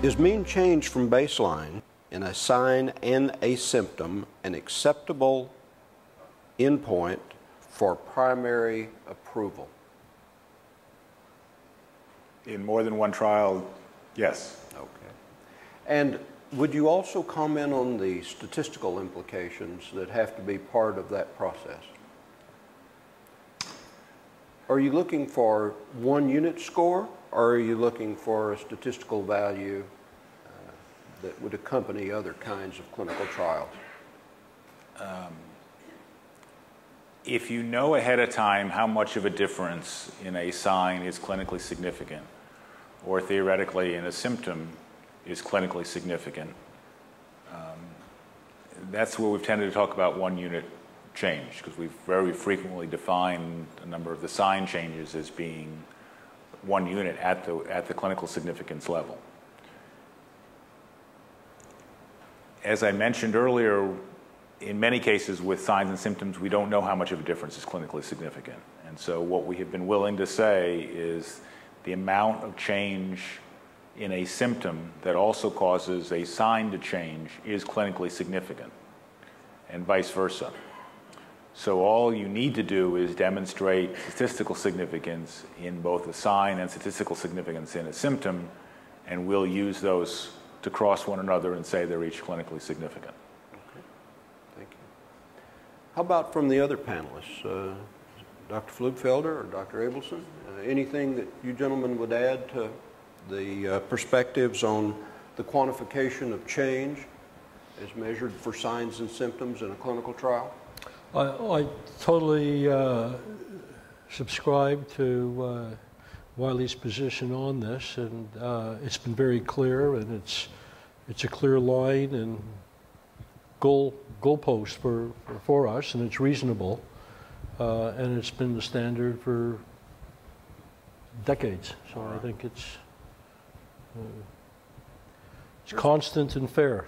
Is mean change from baseline in a sign and a symptom an acceptable endpoint for primary approval? In more than one trial, yes. Okay. And would you also comment on the statistical implications that have to be part of that process? Are you looking for one unit score, or are you looking for a statistical value that would accompany other kinds of clinical trials? If you know ahead of time how much of a difference in a sign is clinically significant, or theoretically in a symptom is clinically significant, that's where we've tended to talk about one unit change, because we've very frequently defined a number of the sign changes as being one unit at the clinical significance level. As I mentioned earlier, in many cases with signs and symptoms, we don't know how much of a difference is clinically significant. And so what we have been willing to say is the amount of change in a symptom that also causes a sign to change is clinically significant, and vice versa. So all you need to do is demonstrate statistical significance in both a sign and statistical significance in a symptom, and we'll use those to cross one another and say they're each clinically significant. Okay. Thank you. How about from the other panelists? Dr. Flugfelder or Dr. Abelson? Anything that you gentlemen would add to the perspectives on the quantification of change as measured for signs and symptoms in a clinical trial? I totally subscribe to Wiley's position on this, and it's been very clear, and it's a clear line and goalpost for us, and it's reasonable, and it's been the standard for decades. So I think it's constant and fair.